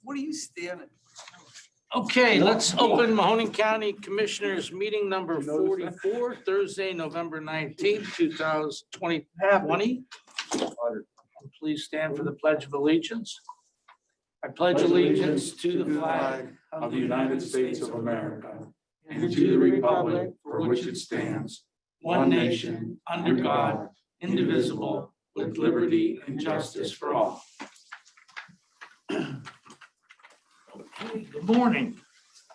What are you standing? Okay, let's open Mahoning County Commissioners meeting number 44, Thursday, November 19th, 2020. Please stand for the Pledge of Allegiance. I pledge allegiance to the flag of the United States of America and to the republic for which it stands, one nation, under God, indivisible, with liberty and justice for all. Okay, good morning.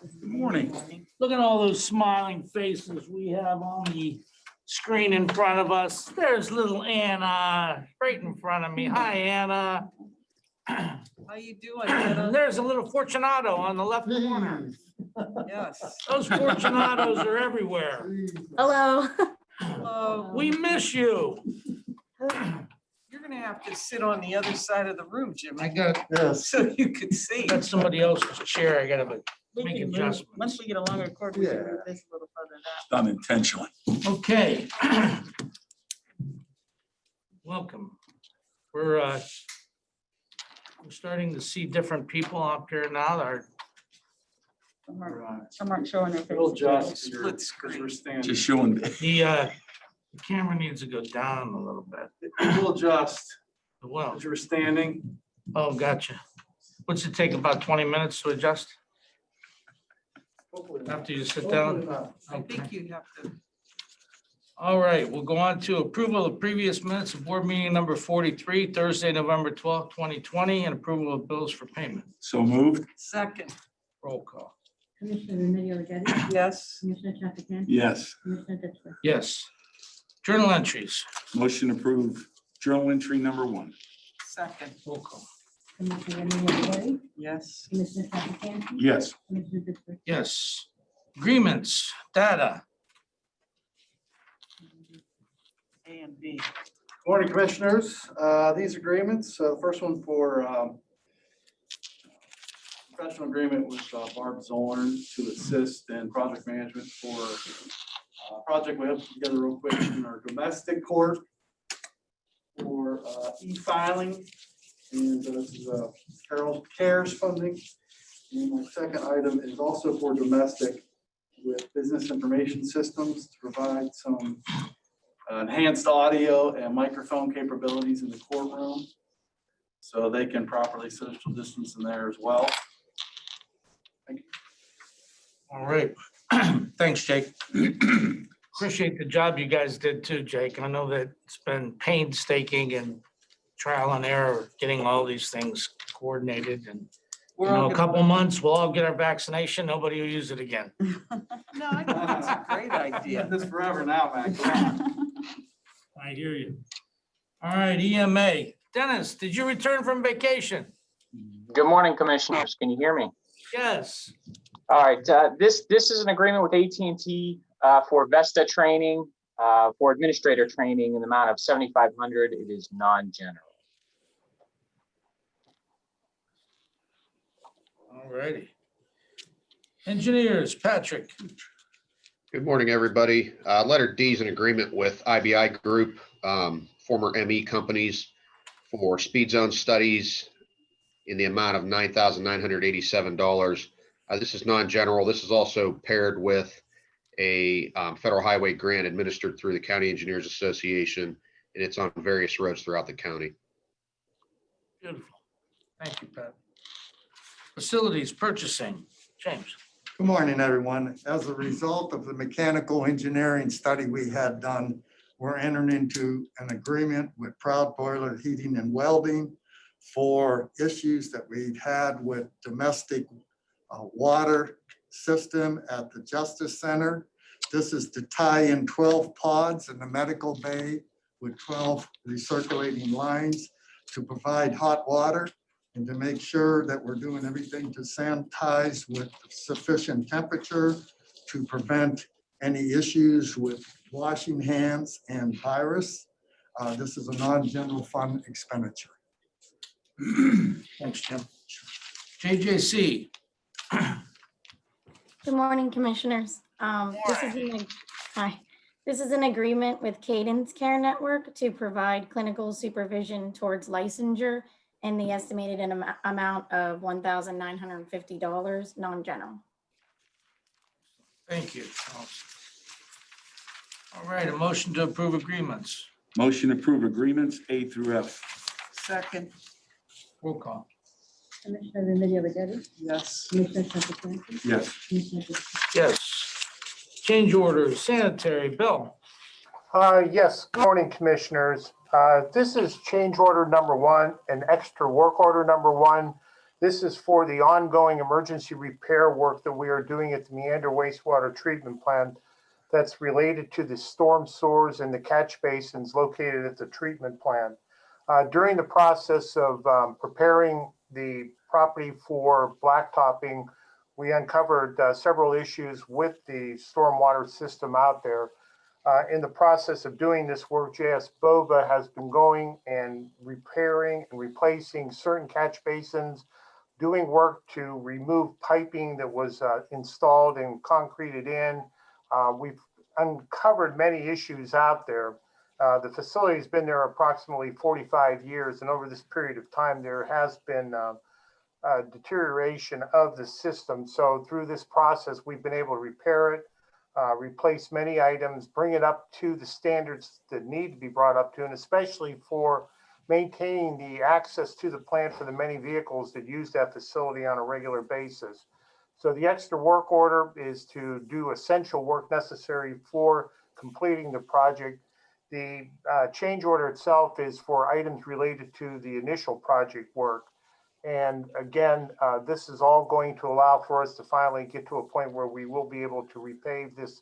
Good morning. Look at all those smiling faces we have on the screen in front of us. There's little Anna right in front of me. Hi, Anna. How you doing, Anna? There's a little Fortunato on the left corner. Yes. Those Fortunatos are everywhere. Hello. Hello. We miss you. You're gonna have to sit on the other side of the room, Jim, I got so you could see. somebody else's chair. I gotta make can move. adjustments. Once we get a longer cord, we can move this a little further down. Done intentionally. Okay. Welcome. We're starting to see different people up here now. Some aren't showing their We'll faces. just split screen. Just showing. The camera needs to go down a little bit. We'll adjust Well, as you're standing. oh, gotcha. What's it take, about 20 minutes to adjust after you sit down? I think you have to. All right, we'll go on to approval of previous minutes of board meeting number 43, Thursday, November 12th, 2020, and approval of bills for payment. So moved? Second, Roll call. Commissioner Remedy Agati? yes. Commissioner Traficant? Yes. Commissioner Ditzler? Yes. Journal entries. Motion approved. Journal entry number 1. Second, Roll call. Commissioner Remedy Agati? yes. Commissioner Traficant? Yes. Commissioner Ditzler? Yes. Agreements, data. A and B. Morning, Commissioners. These agreements, the first one for professional agreement with Barb Zorn to assist in project management for a project we have put together real quick in our domestic court for e-filing. And this is Carol's CARES funding. And my second item is also for domestic with business information systems to provide some enhanced audio and microphone capabilities in the courtroom, so they can properly social distance in there as well. Thank you. All right. Thanks, Jake. Appreciate the job you guys did too, Jake. I know that it's been painstaking and trial and error getting all these things coordinated, and We're you know, all a gonna- couple months, we'll all get our vaccination. Nobody will use it again. No, I think that's a great idea. This forever now, man. Come on. I hear you. All right, EMA. Dennis, did you return from vacation? Good morning, Commissioners. Can you hear me? Yes. All right, this is an agreement with AT&T for Vesta training, for administrator training in the amount of $7,500. It is non-general. All righty. Engineers, Patrick. Good morning, everybody. Letter D is an agreement with IBI Group, former ME companies, for speed zone studies in the amount of $9,987. This is non-general. This is also paired with a federal highway grant administered through the County Engineers Association, and it's on various roads throughout the county. Beautiful. Thank you, Pat. Facilities, purchasing, James. Good morning, everyone. As a result of the mechanical engineering study we had done, we're entering into an agreement with Proud Boiler Heating and Welding for issues that we'd had with domestic water system at the Justice Center. This is to tie in 12 pods in the medical bay with 12 recirculating lines to provide hot water and to make sure that we're doing everything to sanitize with sufficient temperature to prevent any issues with washing hands and virus. This is a non-general fund expenditure. Thanks, Jim. JJC. Good morning, Commissioners. This is an agreement with Cadence Care Network to provide clinical supervision towards licensure in the estimated amount of $1,950, non-general. Thank you. All right, a motion to approve agreements. Motion to approve agreements A through F. Second, Roll call. Commissioner Remedy Agati? yes. Commissioner Trafficante? Yes. Commissioner Ditzler? Yes. Change orders, sanitary, Bill. Yes, good morning, Commissioners. This is change order number one, an extra work order number one. This is for the ongoing emergency repair work that we are doing at the Meander wastewater treatment plant that's related to the storm sewers and the catch basins located at the treatment plant. During the process of preparing the property for blacktopping, we uncovered several issues with the stormwater system out there. In the process of doing this work, JS Bova has been going and repairing and replacing certain catch basins, doing work to remove piping that was installed and concreted in. We've uncovered many issues out there. The facility's been there approximately 45 years, and over this period of time, there has been deterioration of the system. So through this process, we've been able to repair it, replace many items, bring it up to the standards that need to be brought up to, and especially for maintaining the access to the plant for the many vehicles that use that facility on a regular basis. So the extra work order is to do essential work necessary for completing the project. The change order itself is for items related to the initial project work. And again, this is all going to allow for us to finally get to a point where we will be able to repave this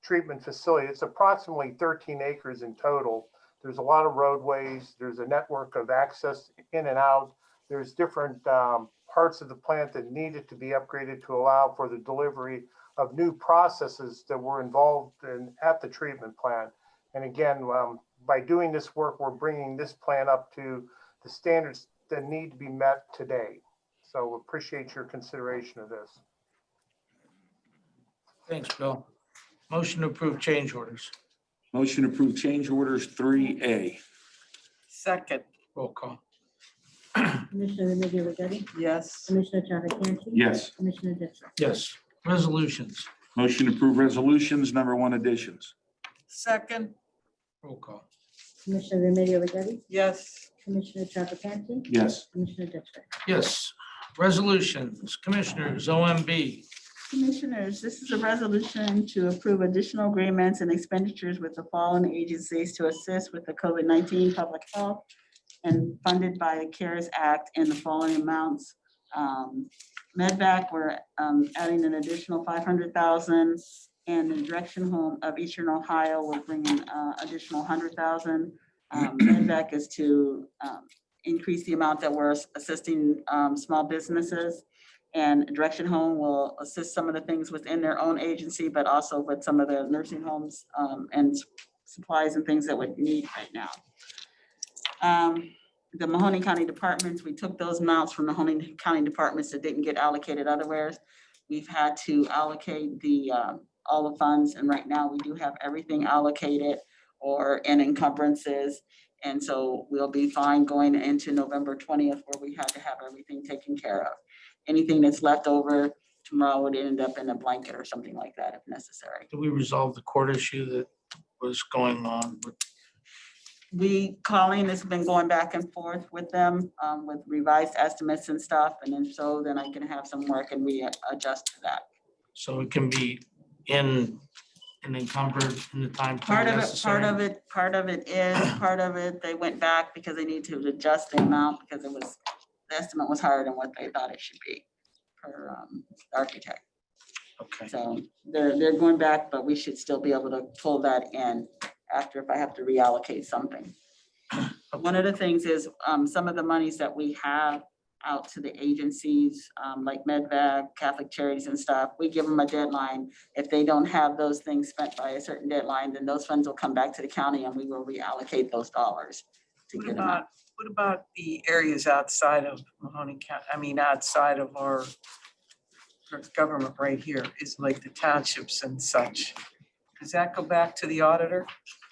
treatment facility. It's approximately 13 acres in total. There's a lot of roadways. There's a network of access in and out. There's different parts of the plant that needed to be upgraded to allow for the delivery of new processes that were involved in at the treatment plant. And again, by doing this work, we're bringing this plant up to the standards that need to be met today. So appreciate your consideration of this. Thanks, Bill. Motion to approve change orders. Motion to approve change orders 3A. Second, Roll call. Commissioner Remedy Agati? yes. Commissioner Trafficante? Yes. Commissioner Ditzler? Yes. Resolutions. Motion to approve resolutions number one additions. Second, Roll call. Commissioner Remedy Agati? yes. Commissioner Trafficante? Yes. Commissioner Ditzler? Yes. Resolutions, Commissioners, OMB. Commissioners, this is a resolution to approve additional agreements and expenditures with the following agencies to assist with the COVID-19 public health and funded by the CARES Act in the following amounts. MedVac, we're adding an additional $500,000, and the Direction Home of Eastern Ohio, we're bringing additional $100,000. MedVac is to increase the amount that we're assisting small businesses. And Direction Home will assist some of the things within their own agency, but also with some of the nursing homes and supplies and things that would need right now. The Mahoning County departments, we took those amounts from the Mahoning County departments that didn't get allocated otherwhere. We've had to allocate the all the funds, and right now we do have everything allocated or in encumbrances. And so we'll be fine going into November 20th, where we had to have everything taken care of. Anything that's left over tomorrow would end up in a blanket or something like that if necessary. Did we resolve the court issue that was going on? Colleen has been going back and forth with them with revised estimates and stuff. And then I can have some work and we adjust to that. So it can be in and encumbered in the time Part necessary? of it, they went back because they need to adjust the amount because the estimate was higher than what they thought it should be per architect. Okay. So they're going back, but we should still be able to pull that in after if I have to reallocate something. One of the things is some of the monies that we have out to the agencies like MedVac, Catholic Charities and stuff, we give them a deadline. If they don't have those things spent by a certain deadline, then those funds will come back to the county and we will reallocate those dollars to get them out. What about the areas outside of Mahoning County? I mean, outside of our government right here, is like the townships and such. Does that go back to the auditor?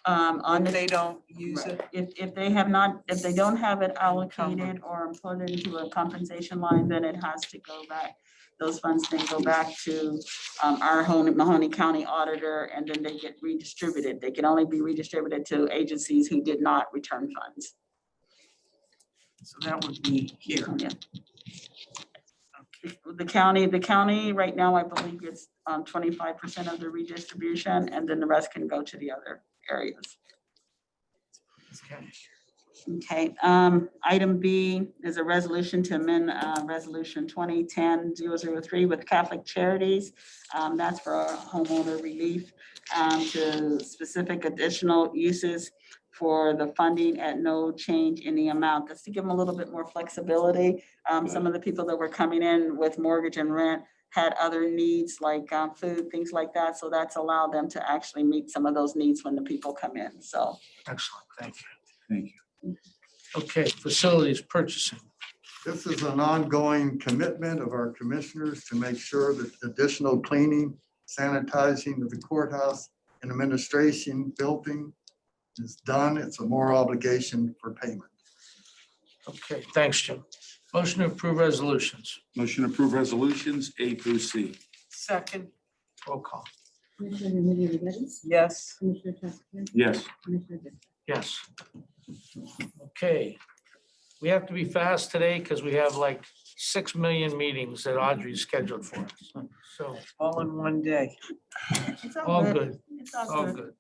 On If the they don't use Right. it. If they have not, if they don't have it allocated or put into a compensation line, then it has to go back. Those funds then go back to our Mahoning County auditor, and then they get redistributed. They can only be redistributed to agencies who did not return funds. So that would be here. Yeah. The county right now, I believe it's 25% of the redistribution, and then the rest can go to the other areas. Okay. Okay, item B is a resolution to amend resolution 2010-003 with Catholic Charities. That's for our homeowner relief to specific additional uses for the funding at no change in the amount. That's to give them a little bit more flexibility. Some of the people that were coming in with mortgage and rent had other needs like food, things like that. So that's allowed them to actually meet some of those needs when the people come in, so. Excellent, thank you. Thank you. Okay, facilities purchasing. This is an ongoing commitment of our commissioners to make sure that additional cleaning, sanitizing of the courthouse and administration building is done. It's a moral obligation for payment. Okay, thanks, Jim. Motion to approve resolutions. Motion to approve resolutions A through C. Second, Roll call. Commissioner Remedy Agati? yes. Commissioner Traficant? Yes. Commissioner Ditzler? Yes. Okay, we have to be fast today because we have like 6 million meetings that Audrey's scheduled for us. So All in one day. It's all good, It's all good.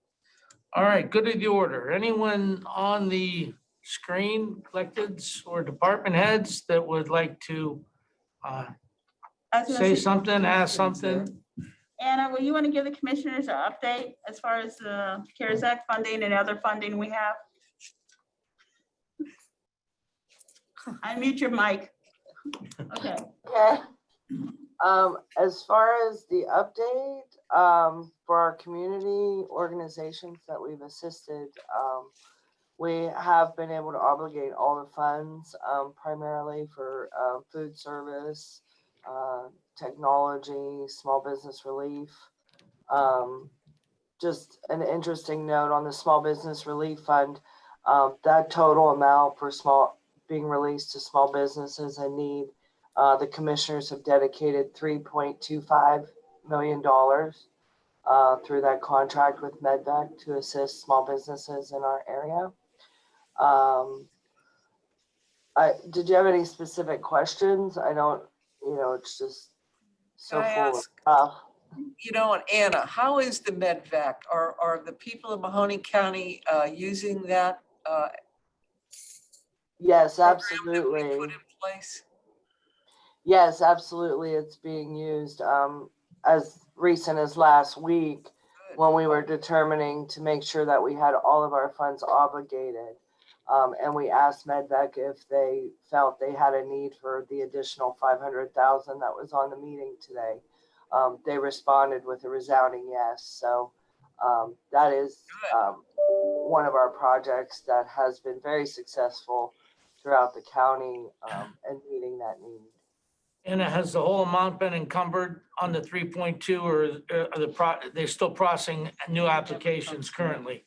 All right, good of the order. Anyone on the screen, electeds or department heads that would like to say something, ask something? Anna, will you want to give the commissioners an update as far as the CARES Act funding and other funding we have? Unmute your mic. Okay. Okay. As far as the update, for our community organizations that we've assisted, we have been able to obligate all the funds, primarily for, food service, technology, small business relief. Just an interesting note on the small business relief fund, that total amount for being released to small businesses in need, the commissioners have dedicated $3.25 million through that contract with MedVec to assist small businesses in our area. Did you have any specific questions? I don't, it's just so Can I full of ask, stuff. you know, and Anna, how is the MedVac? Are the people of Mahoning County using that Yes, program that we absolutely. put in place? Yes, absolutely. It's being used as recent as last week Good. when we were determining to make sure that we had all of our funds obligated. And we asked MedVec if they felt they had a need for the additional $500,000 that was on the meeting today. They responded with a resounding yes. So that is one of our projects that has been very successful throughout the county and meeting that need. And has the whole amount been encumbered on the 3.2 or are they still processing new applications currently?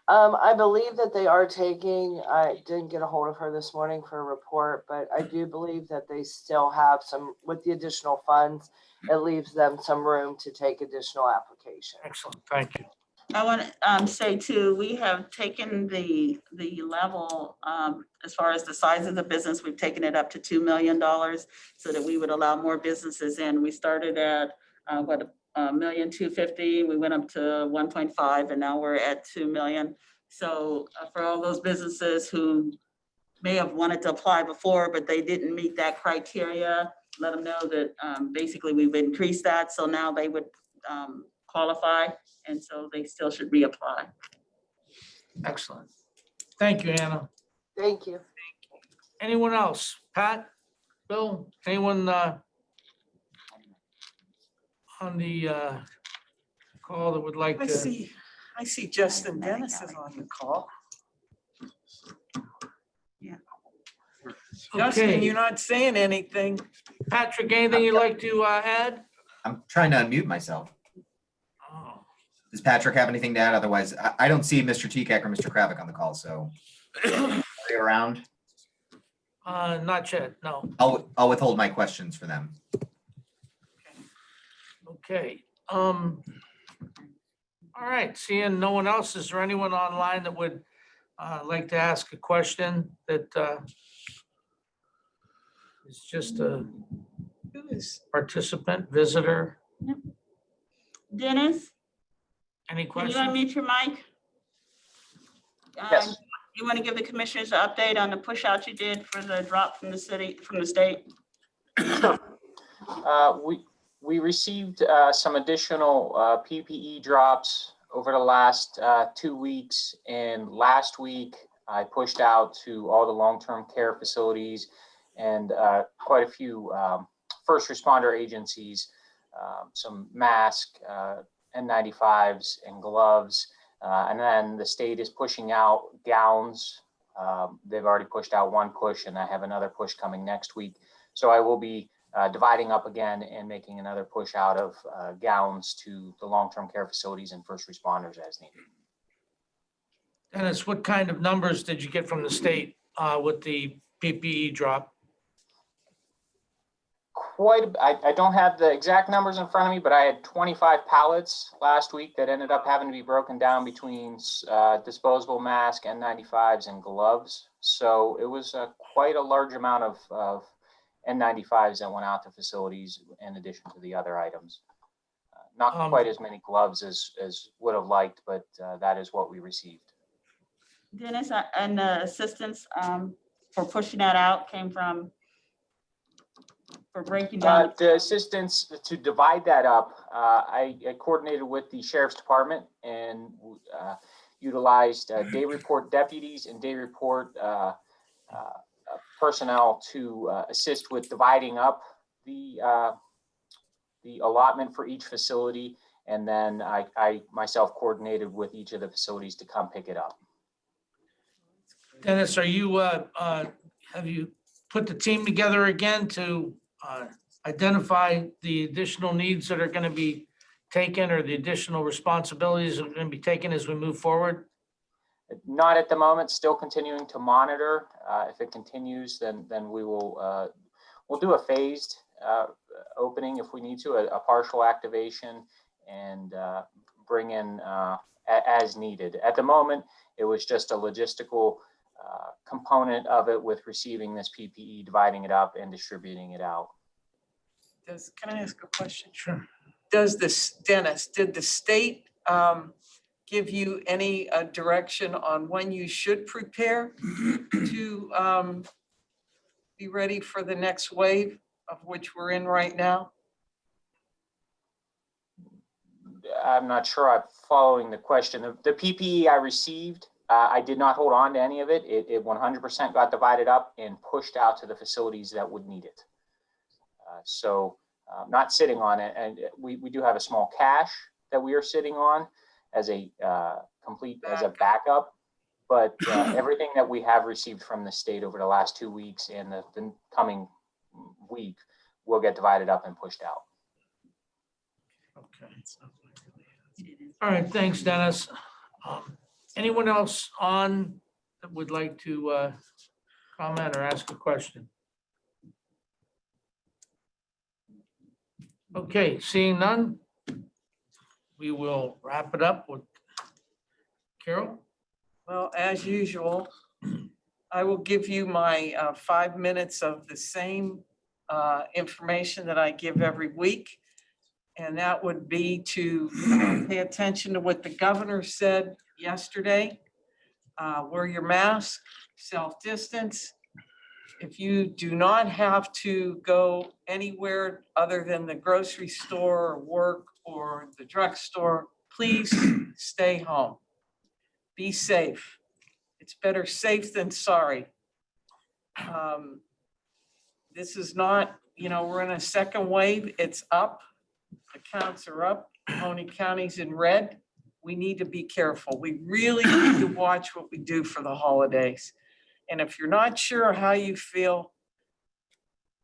I believe that they are taking, I didn't get a hold of her this morning for a report, but I do believe that they still have some, with the additional funds, it leaves them some room to take additional applications. Excellent, thank you. I want to say too, we have taken the level, as far as the size of the business, we've taken it up to $2 million so that we would allow more businesses in. We started at $1,250,000, we went up to 1.5 and now we're at 2 million. So for all those businesses who may have wanted to apply before, but they didn't meet that criteria, let them know that basically we've increased that. So now they would qualify. And so they still should reapply. Excellent. Thank you, Anna. Thank you. Anyone else? Pat, Bill, anyone on the call that would like I to? see Justin Dennis is on the call. Yeah. Justin, Okay. you're not saying anything. Patrick, anything you'd like to add? I'm trying to unmute myself. Oh, Does Patrick have anything to add? Otherwise, I don't see Mr. Tekek or Mr. Kravik on the call, so are they around? Not yet, no. I'll withhold my questions for them. Okay. All right, seeing no one else, is there anyone online that would like to ask a question that is just a Who is? participant, visitor? Dennis, Any can you questions? unmute your mic? Yes. You want to give the commissioners an update on the push out you did for the drop from the state? We received some additional PPE drops over the last 2 weeks, and last week I pushed out to all the long-term care facilities and quite a few first responder agencies, some masks, N95s and gloves. And then the state is pushing out gowns. They've already pushed out one push, and I have another push coming next week. So I will be dividing up again and making another push out of gowns to the long-term care facilities and first responders as needed. Dennis, what kind of numbers did you get from the state with the PPE drop? I don't have the exact numbers in front of me, but I had 25 pallets last week that ended up having to be broken down between disposable mask, N95s, and gloves. So it was quite a large amount of N95s that went out to facilities in addition to the other items. Not quite as many gloves as would have liked, but that is what we received. Dennis, and the assistance for pushing that out came from, for breaking down? The assistance to divide that up, I coordinated with the sheriff's department and utilized day report deputies and day report personnel to assist with dividing up the allotment for each facility. And then I myself coordinated with each of the facilities to come pick it up. Dennis, are you, have you put the team together again to identify the additional needs that are going to be taken, or the additional responsibilities that are going to be taken as we move forward? Not at the moment, still continuing to monitor. If it continues, then we will, we'll do a phased opening if we need to, a partial activation, and bring in as needed. At the moment, it was just a logistical component of it with receiving this PPE, dividing it up and distributing it out. Can I ask a question? Sure. Dennis, did the state give you any direction on when you should prepare to be ready for the next wave of which we're in right now? I'm not sure I'm following the question. The PPE I received, I did not hold on to any of it. It 100% got divided up and pushed out to the facilities that would need it. So not sitting on it. And we do have a small cache that we are sitting on as a as a backup. But everything that we have received from the state over the last 2 weeks and the coming week will get divided up and pushed out. Okay. All right, thanks, Dennis. Anyone else on that would like to comment or ask a question? Okay, seeing none, we will wrap it up with Carol. Well, as usual, I will give you my 5 minutes of the same information that I give every week. And that would be to pay attention to what the governor said yesterday. Wear your mask, self-distance. If you do not have to go anywhere other than the grocery store or work or the drugstore, please stay home. Be safe. It's better safe than sorry. This is not, we're in a second wave. It's up. The counts are up. Mahoning County's in red. We need to be careful. We really need to watch what we do for the holidays. And if you're not sure how you feel,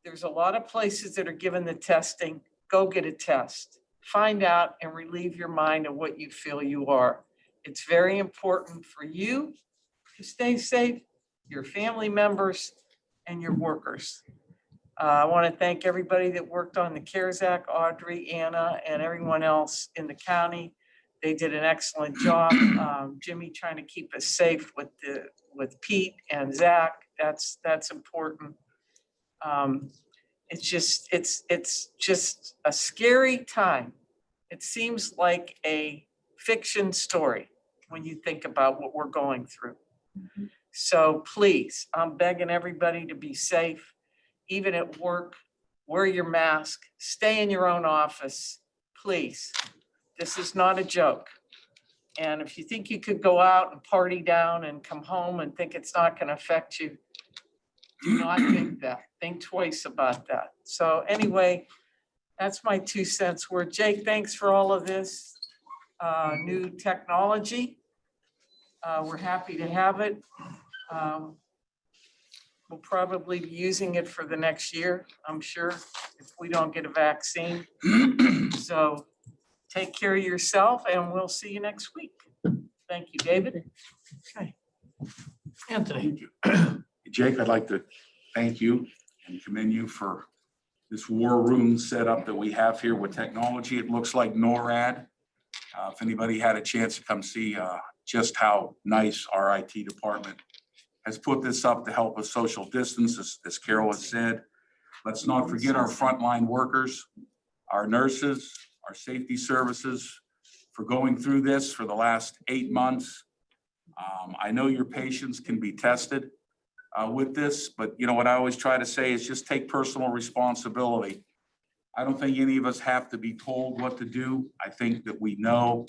there's a lot of places that are giving the testing. Go get a test. find out and relieve your mind of what you feel you are. It's very important for you to stay safe, your family members, and your workers. I want to thank everybody that worked on the CARES Act, Audrey, Anna, and everyone else in the county. They did an excellent job. Jimmy trying to keep us safe with Pete and Zach. That's important. It's just a scary time. It seems like a fiction story when you think about what we're going through. So please, I'm begging everybody to be safe, even at work. Wear your mask, stay in your own office, please. This is not a joke. And if you think you could go out and party down and come home and think it's not going to affect you, do not think that. Think twice about that. So anyway, that's my 2 cents worth. Jake, thanks for all of this new technology. We're happy to have it. We'll probably be using it for the next year, I'm sure, if we don't get a vaccine. So take care of yourself and we'll see you next week. Thank you, David. Okay. Anthony. Jake, I'd like to thank you and commend you for this war room setup that we have here with technology. It looks like NORAD. If anybody had a chance to come see just how nice our IT department has put this up to help us social distance, as Carol has said. Let's not forget our frontline workers, our nurses, our safety services for going through this for the last 8 months. I know your patience can be tested with this, but you know what I always try to say is just take personal responsibility. I don't think any of us have to be told what to do. I think that we know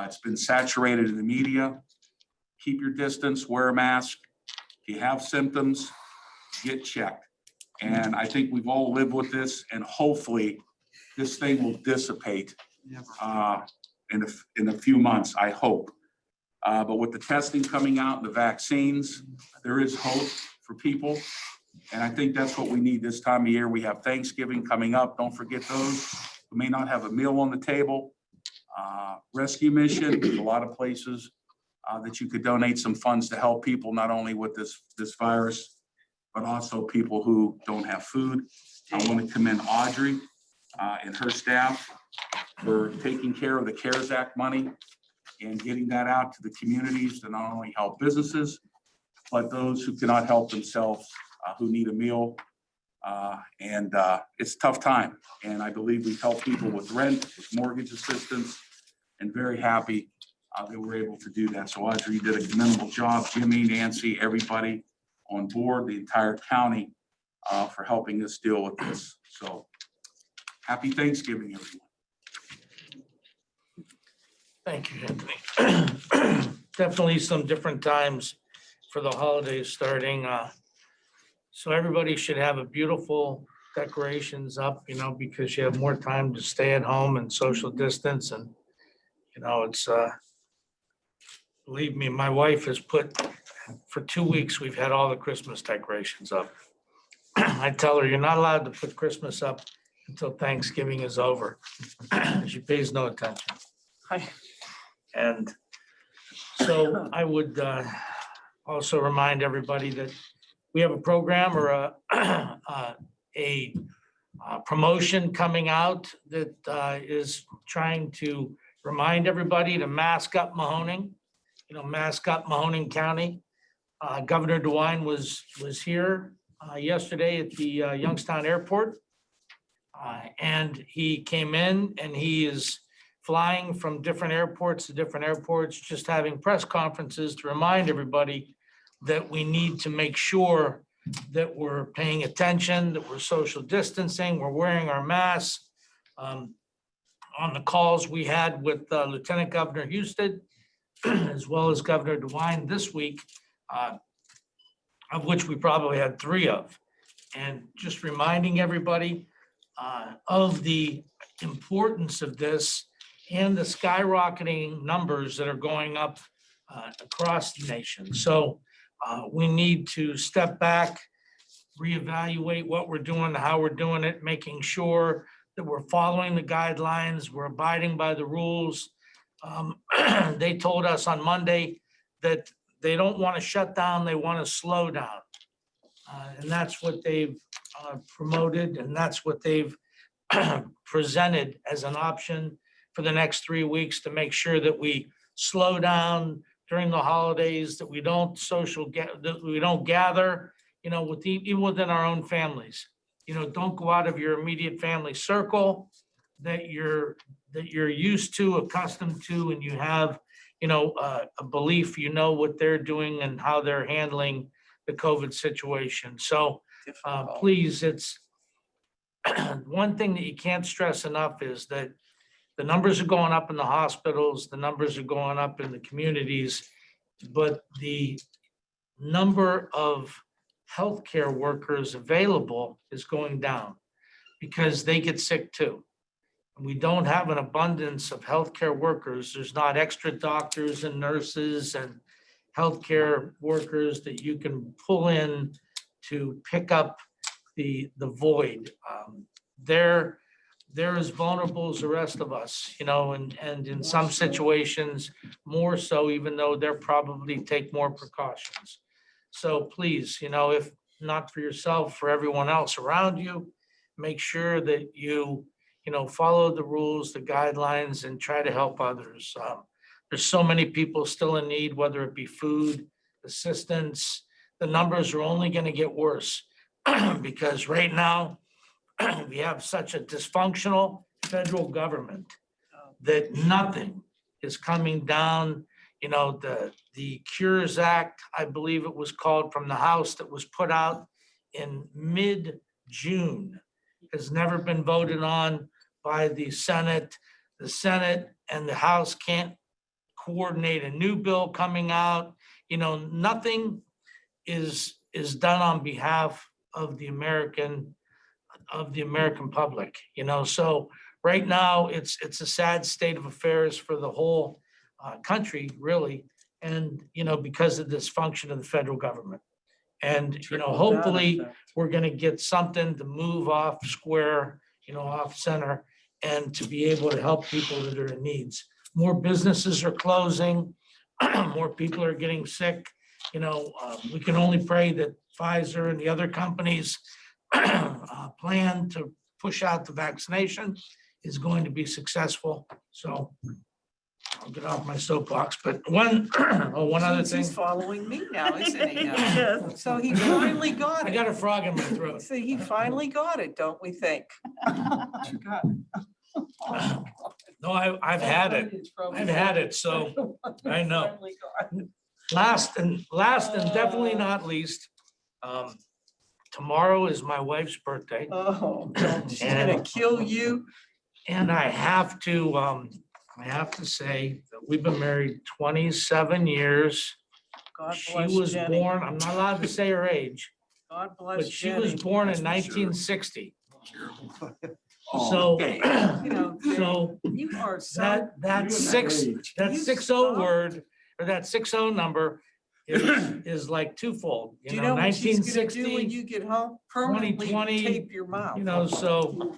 it's been saturated in the media. Keep your distance, wear a mask. If you have symptoms, get checked. And I think we've all lived with this, and hopefully this thing will dissipate in a few months, I hope. But with the testing coming out and the vaccines, there is hope for people. And I think that's what we need this time of year. We have Thanksgiving coming up. Don't forget those who may not have a meal on the table. Rescue mission, there's a lot of places that you could donate some funds to help people, not only with this virus, but also people who don't have food. I want to commend Audrey and her staff for taking care of the CARES Act money and getting that out to the communities to not only help businesses, but those who cannot help themselves, who need a meal. It's a tough time. And I believe we've helped people with rent, with mortgage assistance, and very happy that we're able to do that. So Audrey, you did a commendable job. Jimmy, Nancy, everybody on board, the entire county for helping us deal with this. So happy Thanksgiving, everyone. Thank you, Anthony. Definitely some different times for the holidays starting. So everybody should have a beautiful decorations up, because you have more time to stay at home and social distance. And, it's, believe me, my wife has put, for 2 weeks, we've had all the Christmas decorations up. I tell her, you're not allowed to put Christmas up until Thanksgiving is over. She pays no attention. And so I would also remind everybody that we have a program or a promotion coming out that is trying to remind everybody to mask up Mahoning, mask up Mahoning County. Governor DeWine was here yesterday at the Youngstown Airport. And he came in and he is flying from different airports to different airports, just having press conferences to remind everybody that we need to make sure that we're paying attention, that we're social distancing, we're wearing our masks. On the calls we had with Lieutenant Governor Houston, as well as Governor DeWine this week, of which we probably had 3 of. And just reminding everybody of the importance of this and the skyrocketing numbers that are going up across the nation. So we need to step back, reevaluate what we're doing, how we're doing it, making sure that we're following the guidelines, we're abiding by the rules. They told us on Monday that they don't want to shut down, they want to slow down. And that's what they've promoted, and that's what they've presented as an option for the next 3 weeks to make sure that we slow down during the holidays, that we don't that we don't gather, even within our own families. Don't go out of your immediate family circle that you're used to, accustomed to, and you have, a belief, what they're doing and how they're handling the COVID situation. So please, it's one thing that you can't stress enough is that the numbers are going up in the hospitals, the numbers are going up in the communities, but the number of healthcare workers available is going down because they get sick too. We don't have an abundance of healthcare workers. There's not extra doctors and nurses and healthcare workers that you can pull in to pick up the void. They're as vulnerable as the rest of us, and in some situations more so, even though they're probably take more precautions. So please, if not for yourself, for everyone else around you, make sure that you follow the rules, the guidelines, and try to help others. There's so many people still in need, whether it be food, assistance. The numbers are only going to get worse because right now we have such a dysfunctional federal government that nothing is coming down. The Cures Act, I believe it was called, from the House, that was put out in mid-June, has never been voted on by the Senate. The Senate and the House can't coordinate a new bill coming out. Nothing is done on behalf of the American public. So right now it's a sad state of affairs for the whole country, really, and because of this function of the federal government. And hopefully we're going to get something to move off square, off center, and to be able to help people that are in needs. More businesses are closing, more people are getting sick. We can only pray that Pfizer and the other companies plan to push out the vaccination is going to be successful. So I'll get off my soapbox, but one other thing. He's following me now, isn't he? Yes. So he finally got I it. got a frog in my throat. See, he finally got it, don't we think? No, I've had it. I've had it, so I know. Last and definitely not least, tomorrow is my wife's birthday. Oh, she's gonna kill you. And I have to say that we've been married 27 years. God She bless was Jenny. born, I'm not allowed to say her age, God bless but she was Jenny. born in That's for sure. 1960. Oh, So, okay. so You are so. that 60 stop. word, or that 60 number is like twofold, Do you know what she's gonna do when 1960, you get home? Permanently 2020, tape your mouth. so,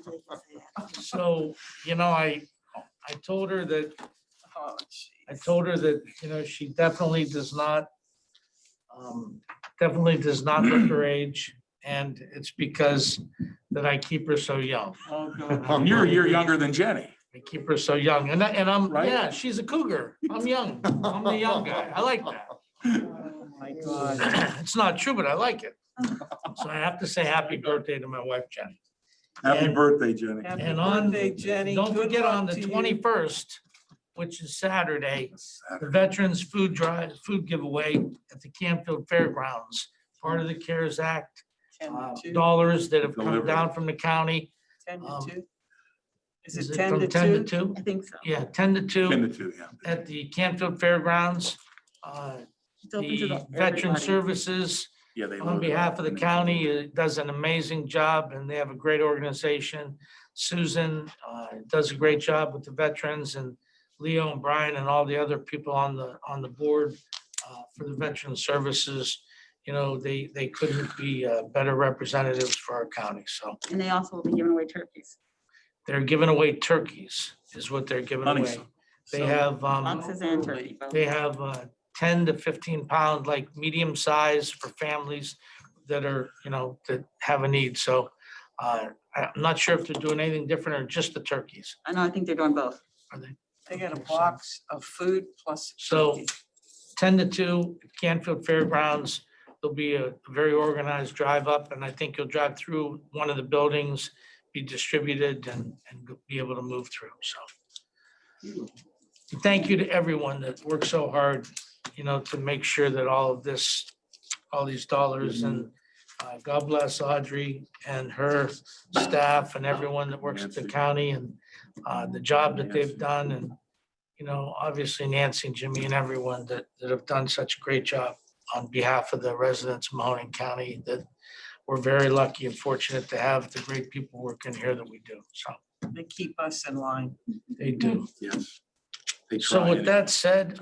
I told her that, Oh, geez. she definitely does not look her age. And it's because that I keep her so young. Oh, God. You're a year younger than Jenny. I keep her so young, and I'm, Right? yeah, she's a cougar. I'm young. I'm the young guy. I like that. Oh, my God. It's not true, but I like it. So I have to say happy birthday to my wife, Jenny. Happy And- birthday, Jenny. Happy And on, birthday, Jenny. don't Good forget on luck the to you. 21st, which is Saturday, the Veterans Food Giveaway at the Campfield Fairgrounds, part of the CARES Act, 10 to 2. dollars that have come Delivery. down from the county. 10 to 2. Is Is it it 10 from to 10 to 2? 2? I think so. Yeah, 10 to 2 10 to 2, yeah. at the Campfield Fairgrounds. It's open to The Veteran everybody. Services, Yeah, they on load it behalf up of the and they- county, does an amazing job, and they have a great organization. Susan does a great job with the veterans, and Leo and Brian and all the other people on the board for the Veteran Services. They couldn't be better representatives for our county. So And they also will be giving away turkeys. they're giving away turkeys is what they're giving Honey, away. They have, Boxes and turkey. they have 10 to 15 pound, like medium size for families that are, that have a need. So I'm not sure if they're doing anything different or just the turkeys. I know, I think they're doing both. Are they? They got a box of food plus. So turkey. 10 to 2, Canfield Fairgrounds. There'll be a very organized drive up, and I think you'll drive through one of the buildings, be distributed and be able to move through. So thank you to everyone that worked so hard, to make sure that all these dollars, and God bless Audrey and her staff and everyone that works at the county, and the job that they've done, and obviously Nancy and Jimmy and everyone that have done such a great job on behalf of the residents of Mahoning County, that we're very lucky and fortunate to have the great people working here that we do. So They keep us in line. they do. Yes. They So try with it. that said,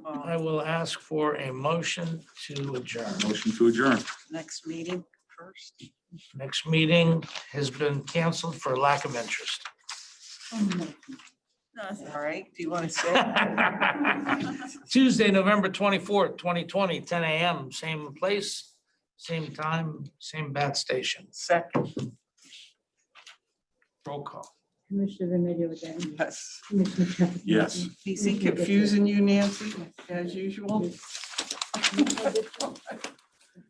Well, I will ask for a motion to adjourn. Motion to adjourn. next meeting first. Next meeting has been canceled for lack of interest. All right, do you want to say? Tuesday, November 24th, 2020, 10 a.m., same place, same time, same bat station. Second, Roll call. Commissioner Remedy again. yes. Commissioner Trafficant. Yes. Is he confusing you, Nancy, as usual? Yes.